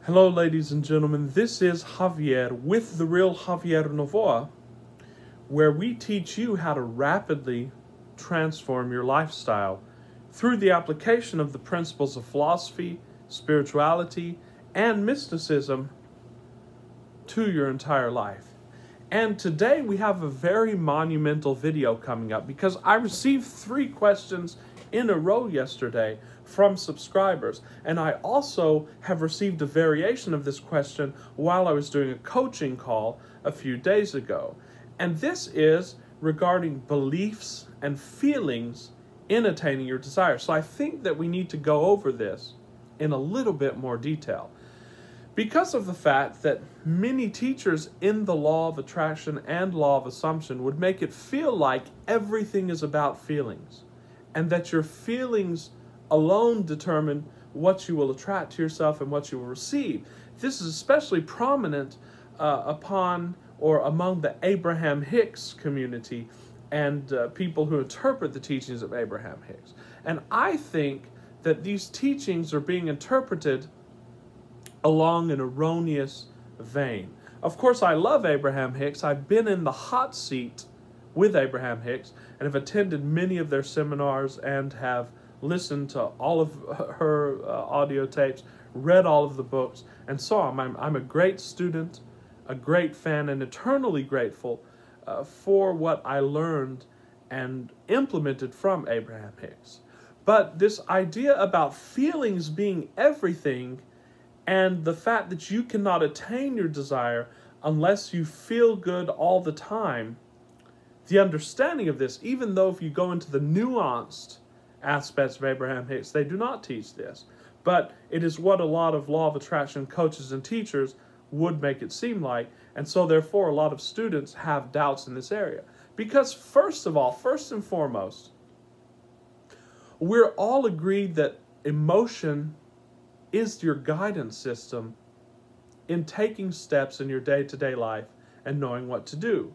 Hello, ladies and gentlemen. This is Javier with The Real Javier Novoa, where we teach you how to rapidly transform your lifestyle through the application of the principles of philosophy, spirituality, and mysticism to your entire life. And today we have a very monumental video coming up because I received 3 questions in a row yesterday from subscribers. And I also have received a variation of this question while I was doing a coaching call a few days ago. And this is regarding beliefs and feelings in attaining your desire. So I think that we need to go over this in a little bit more detail, because of the fact that many teachers in the law of attraction and law of assumption would make it feel like everything is about feelings, and that your feelings alone determine what you will attract to yourself and what you will receive. This is especially prominent among the Abraham Hicks community and people who interpret the teachings of Abraham Hicks. And I think that these teachings are being interpreted along an erroneous vein. Of course, I love Abraham Hicks. I've been in the hot seat with Abraham Hicks and have attended many of their seminars and have listened to all of her audio tapes, read all of the books, and so on. I'm a great student, a great fan, and eternally grateful for what I learned and implemented from Abraham Hicks. But this idea about feelings being everything and the fact that you cannot attain your desire unless you feel good all the time, the understanding of this, even though if you go into the nuanced aspects of Abraham Hicks, they do not teach this. But it is what a lot of law of attraction coaches and teachers would make it seem like. And so therefore a lot of students have doubts in this area. Because first and foremost, we're all agreed that emotion is your guidance system in taking steps in your day-to-day life and knowing what to do.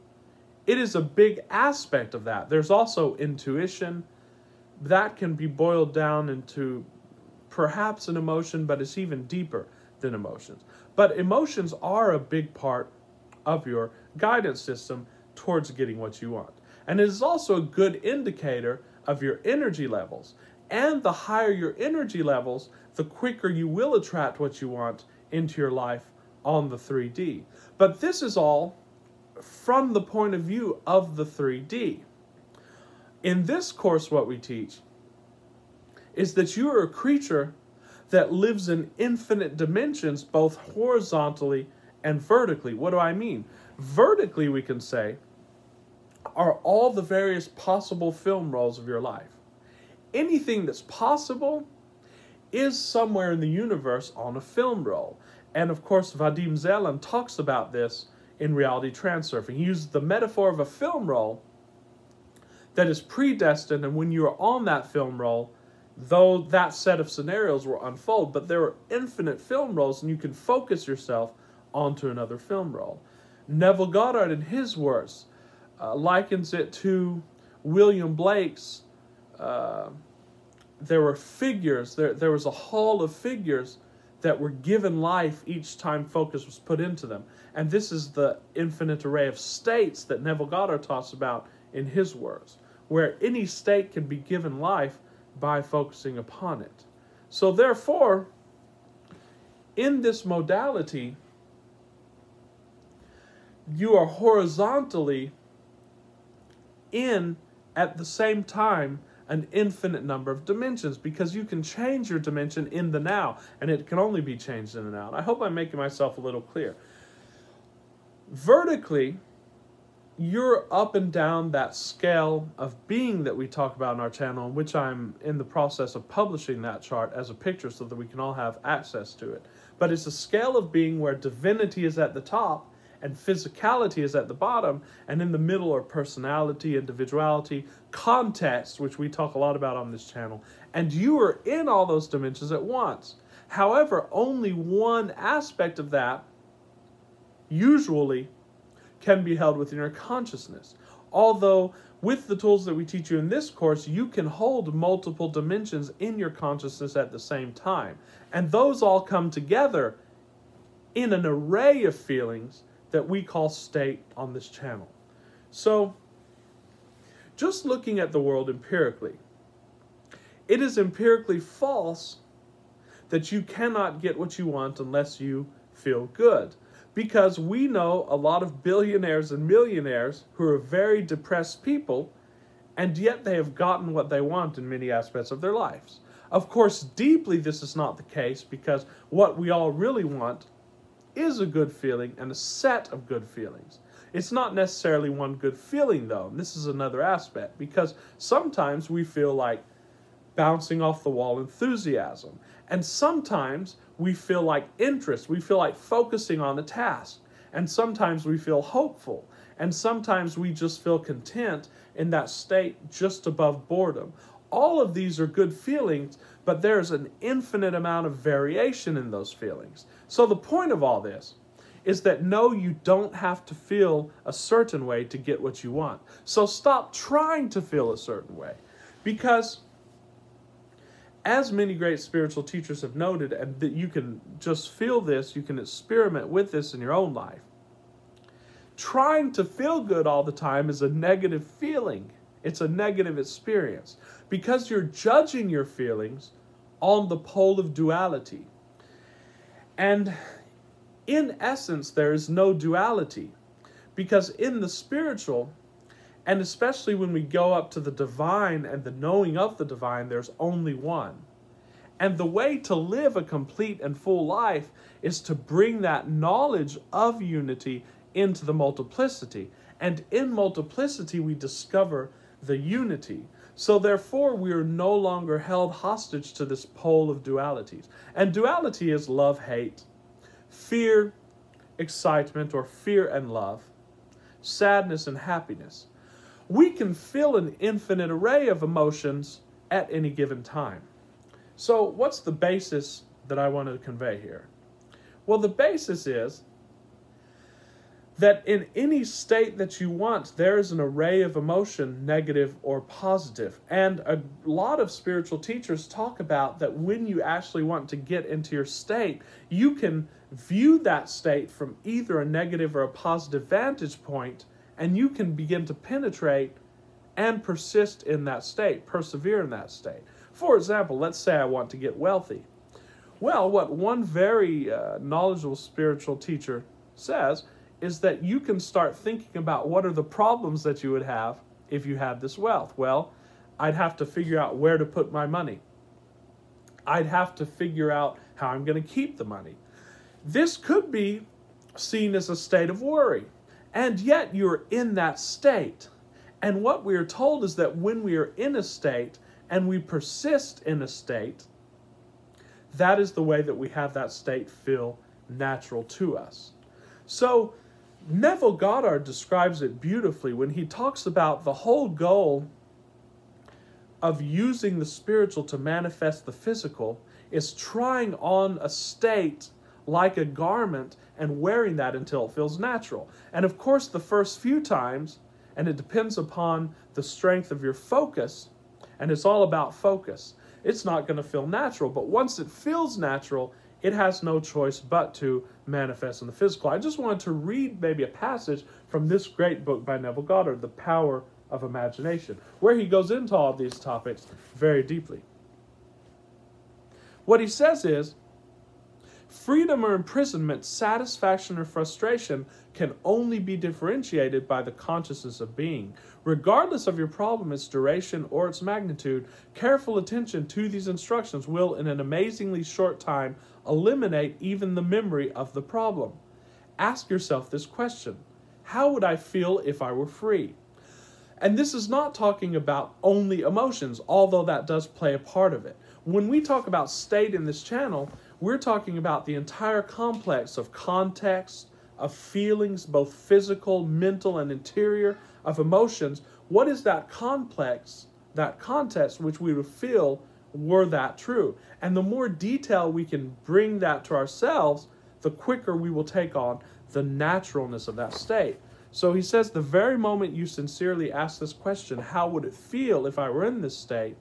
It is a big aspect of that. There's also intuition. That can be boiled down into perhaps an emotion, but it's even deeper than emotions. But emotions are a big part of your guidance system towards getting what you want. And it is also a good indicator of your energy levels. And the higher your energy levels, the quicker you will attract what you want into your life on the 3D. But this is all from the point of view of the 3D. In this course, what we teach is that you are a creature that lives in infinite dimensions, both horizontally and vertically. What do I mean? Vertically, we can say, are all the various possible film roles of your life. Anything that's possible is somewhere in the universe on a film roll. And of course, Vadim Zeland talks about this in Reality Transurfing. He uses the metaphor of a film roll that is predestined, and when you are on that film roll, though that set of scenarios will unfold, but there are infinite film rolls, and you can focus yourself onto another film roll. Neville Goddard, in his works, likens it to William Blake's there were figures, there was a hall of figures that were given life each time focus was put into them. And this is the infinite array of states that Neville Goddard talks about in his works, where any state can be given life by focusing upon it. So therefore, in this modality, you are horizontally in, at the same time, an infinite number of dimensions, because you can change your dimension in the now, and it can only be changed in the now. And I hope I'm making myself a little clear. Vertically, you're up and down that scale of being that we talk about in our channel, in which I'm in the process of publishing that chart as a picture so that we can all have access to it. But it's a scale of being where divinity is at the top and physicality is at the bottom, and in the middle are personality, individuality, context, which we talk a lot about on this channel, and you are in all those dimensions at once. However, only one aspect of that usually can be held within your consciousness. Although, with the tools that we teach you in this course, you can hold multiple dimensions in your consciousness at the same time. And those all come together in an array of feelings that we call state on this channel. So, just looking at the world empirically, it is empirically false that you cannot get what you want unless you feel good. Because we know a lot of billionaires and millionaires who are very depressed people, and yet they have gotten what they want in many aspects of their lives. Of course, deeply this is not the case, because what we all really want is a good feeling and a set of good feelings. It's not necessarily one good feeling, though, and this is another aspect, because sometimes we feel like bouncing off the wall enthusiasm, and sometimes we feel like interest, we feel like focusing on a task, and sometimes we feel hopeful, and sometimes we just feel content in that state just above boredom. All of these are good feelings, but there's an infinite amount of variation in those feelings. So the point of all this is that no, you don't have to feel a certain way to get what you want. So stop trying to feel a certain way, because as many great spiritual teachers have noted, and that you can just feel this, you can experiment with this in your own life, trying to feel good all the time is a negative feeling. It's a negative experience, because you're judging your feelings on the pole of duality. And in essence, there is no duality, because in the spiritual, and especially when we go up to the divine and the knowing of the divine, there's only one. And the way to live a complete and full life is to bring that knowledge of unity into the multiplicity. And in multiplicity, we discover the unity. So therefore, we are no longer held hostage to this pole of dualities. And duality is love, hate, fear, excitement, or fear and love, sadness and happiness. We can feel an infinite array of emotions at any given time. So what's the basis that I want to convey here? Well, the basis is that in any state that you want, there is an array of emotion, negative or positive. And a lot of spiritual teachers talk about that when you actually want to get into your state, you can view that state from either a negative or a positive vantage point, and you can begin to penetrate and persist in that state, persevere in that state. For example, let's say I want to get wealthy. Well, what one very knowledgeable spiritual teacher says is that you can start thinking about what are the problems that you would have if you had this wealth. Well, I'd have to figure out where to put my money. I'd have to figure out how I'm going to keep the money. This could be seen as a state of worry, and yet you're in that state. And what we are told is that when we are in a state and we persist in a state, that is the way that we have that state feel natural to us. So Neville Goddard describes it beautifully when he talks about the whole goal of using the spiritual to manifest the physical is trying on a state like a garment and wearing that until it feels natural. And of course, the first few times, and it depends upon the strength of your focus, and it's all about focus, it's not going to feel natural. But once it feels natural, it has no choice but to manifest in the physical. I just wanted to read maybe a passage from this great book by Neville Goddard, The Power of Imagination, where he goes into all these topics very deeply. What he says is, freedom or imprisonment, satisfaction or frustration can only be differentiated by the consciousness of being. Regardless of your problem, its duration, or its magnitude, careful attention to these instructions will, in an amazingly short time, eliminate even the memory of the problem. Ask yourself this question: how would I feel if I were free? And this is not talking about only emotions, although that does play a part of it. When we talk about state in this channel, we're talking about the entire complex of context, of feelings, both physical, mental, and interior, of emotions. What is that complex, that context which we would feel were that true? And the more detail we can bring that to ourselves, the quicker we will take on the naturalness of that state. So he says, the very moment you sincerely ask this question, how would it feel if I were in this state?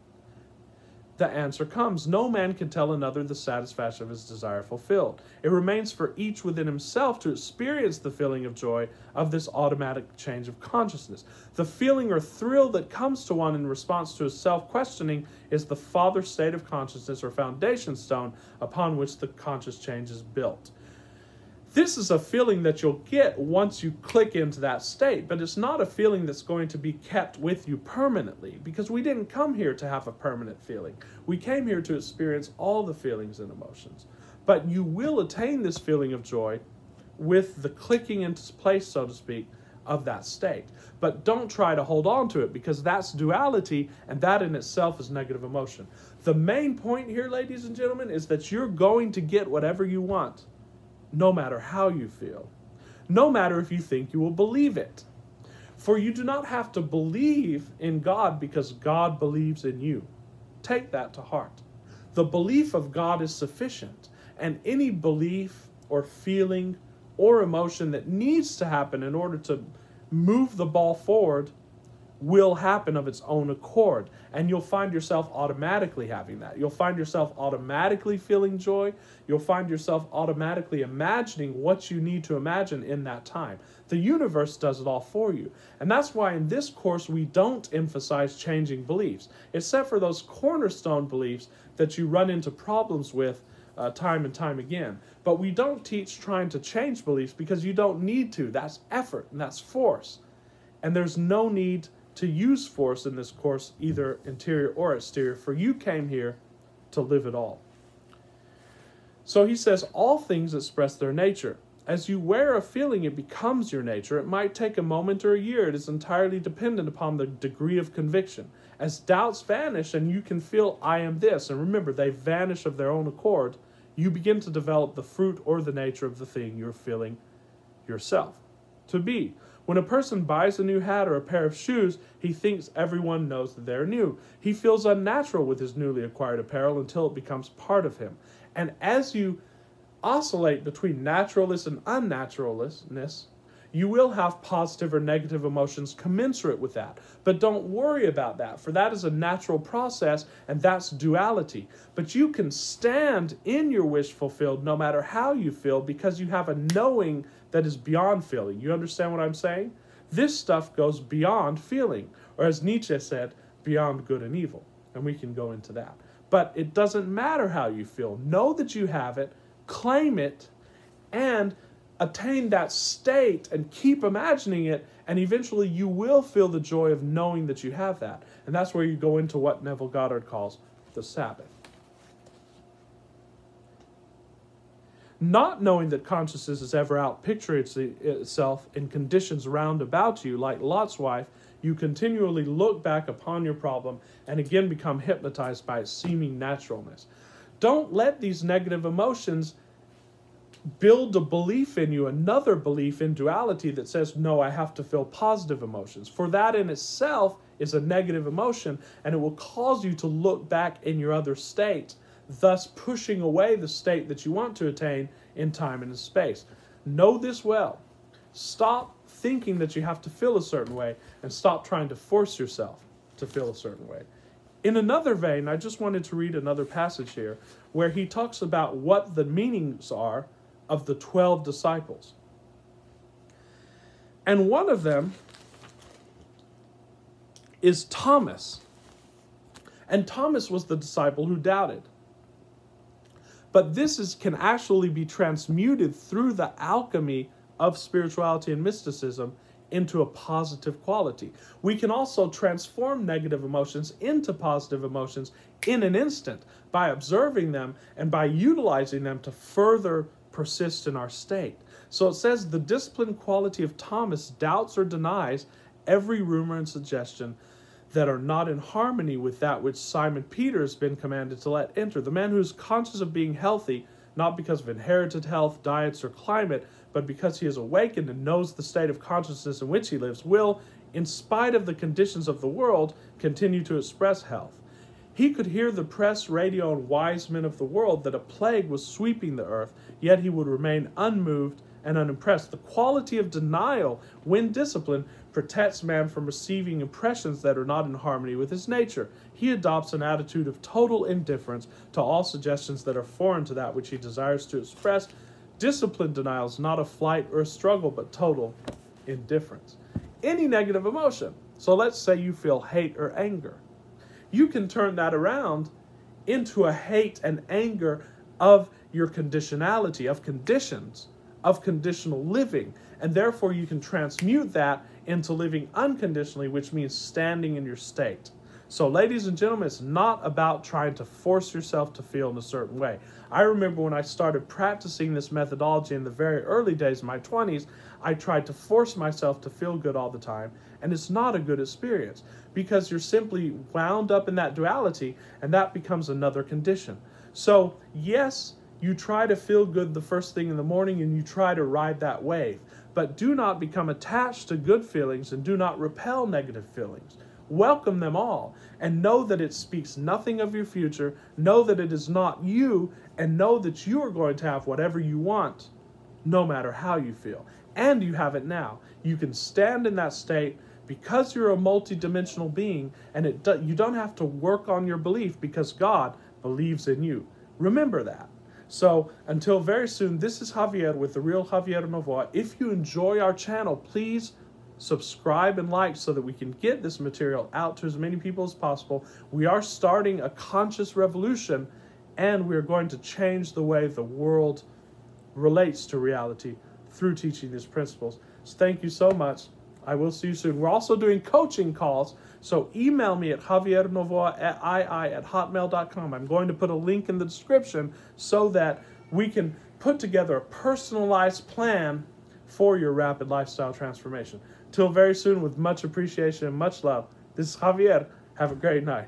the answer comes. No man can tell another the satisfaction of his desire fulfilled. It remains for each within himself to experience the feeling of joy of this automatic change of consciousness. The feeling or thrill that comes to one in response to his self-questioning is the father state of consciousness or foundation stone upon which the conscious change is built. This is a feeling that you'll get once you click into that state, but it's not a feeling that's going to be kept with you permanently, because we didn't come here to have a permanent feeling. We came here to experience all the feelings and emotions. But you will attain this feeling of joy with the clicking into place, so to speak, of that state. But don't try to hold on to it, because that's duality, and that in itself is negative emotion. The main point here, ladies and gentlemen, is that you're going to get whatever you want, no matter how you feel, no matter if you think you will believe it. For you do not have to believe in God because God believes in you. Take that to heart. The belief of God is sufficient, and any belief or feeling or emotion that needs to happen in order to move the ball forward will happen of its own accord, and you'll find yourself automatically having that. You'll find yourself automatically feeling joy. You'll find yourself automatically imagining what you need to imagine in that time. The universe does it all for you, and that's why in this course we don't emphasize changing beliefs, except for those cornerstone beliefs that you run into problems with time and time again. But we don't teach trying to change beliefs, because you don't need to. That's effort and that's force, and there's no need to use force in this course, either interior or exterior, for you came here to live it all. So he says, all things express their nature. As you wear a feeling, it becomes your nature. It might take a moment or a year. It is entirely dependent upon the degree of conviction. As doubts vanish and you can feel, I am this, and remember, they vanish of their own accord, you begin to develop the fruit or the nature of the thing you're feeling yourself to be. When a person buys a new hat or a pair of shoes, he thinks everyone knows that they're new. He feels unnatural with his newly acquired apparel until it becomes part of him. And as you oscillate between naturalness and unnaturalness, you will have positive or negative emotions commensurate with that. But don't worry about that, for that is a natural process, and that's duality. But you can stand in your wish fulfilled no matter how you feel, because you have a knowing that is beyond feeling. You understand what I'm saying? This stuff goes beyond feeling, or as Nietzsche said, beyond good and evil. And we can go into that. But it doesn't matter how you feel. Know that you have it, claim it, and attain that state and keep imagining it, and eventually you will feel the joy of knowing that you have that. And that's where you go into what Neville Goddard calls the Sabbath. Not knowing that consciousness is ever out picturing itself in conditions round about you, like Lot's wife, you continually look back upon your problem and again become hypnotized by its seeming naturalness. Don't let these negative emotions build a belief in you, another belief in duality that says, no, I have to feel positive emotions. For that in itself is a negative emotion, and it will cause you to look back in your other state, thus pushing away the state that you want to attain in time and in space. Know this well. Stop thinking that you have to feel a certain way, and stop trying to force yourself to feel a certain way. In another vein, I just wanted to read another passage here where he talks about what the meanings are of the 12 disciples. And one of them is Thomas. And Thomas was the disciple who doubted. But this can actually be transmuted through the alchemy of spirituality and mysticism into a positive quality. We can also transform negative emotions into positive emotions in an instant by observing them and by utilizing them to further persist in our state. So it says the disciplined quality of Thomas doubts or denies every rumor and suggestion that are not in harmony with that which Simon Peter has been commanded to let enter. The man who is conscious of being healthy, not because of inherited health, diets, or climate, but because he is awakened and knows the state of consciousness in which he lives, will, in spite of the conditions of the world, continue to express health. He could hear the press, radio, and wise men of the world that a plague was sweeping the earth, yet he would remain unmoved and unimpressed. The quality of denial, when disciplined, protects man from receiving impressions that are not in harmony with his nature. He adopts an attitude of total indifference to all suggestions that are foreign to that which he desires to express. Disciplined denial is not a flight or a struggle, but total indifference. Any negative emotion. So let's say you feel hate or anger. You can turn that around into a hate and anger of your conditionality, of conditions, of conditional living. And therefore you can transmute that into living unconditionally, which means standing in your state. So ladies and gentlemen, it's not about trying to force yourself to feel in a certain way. I remember when I started practicing this methodology in the very early days of my 20s, I tried to force myself to feel good all the time, and it's not a good experience because you're simply wound up in that duality, and that becomes another condition. So yes, you try to feel good the first thing in the morning and you try to ride that wave, but do not become attached to good feelings and do not repel negative feelings. Welcome them all and know that it speaks nothing of your future. Know that it is not you, and know that you are going to have whatever you want no matter how you feel. And you have it now. You can stand in that state because you're a multi-dimensional being, and you don't have to work on your belief because God believes in you. Remember that. So until very soon, this is Javier with The Real Javier Novoa. If you enjoy our channel, please subscribe and like so that we can get this material out to as many people as possible. We are starting a conscious revolution, and we're going to change the way the world relates to reality through teaching these principles. So thank you so much. I will see you soon. We're also doing coaching calls, so email me at javiernovoa@hotmail.com. I'm going to put a link in the description so that we can put together a personalized plan for your rapid lifestyle transformation. Till very soon, with much appreciation and much love, this is Javier. Have a great night.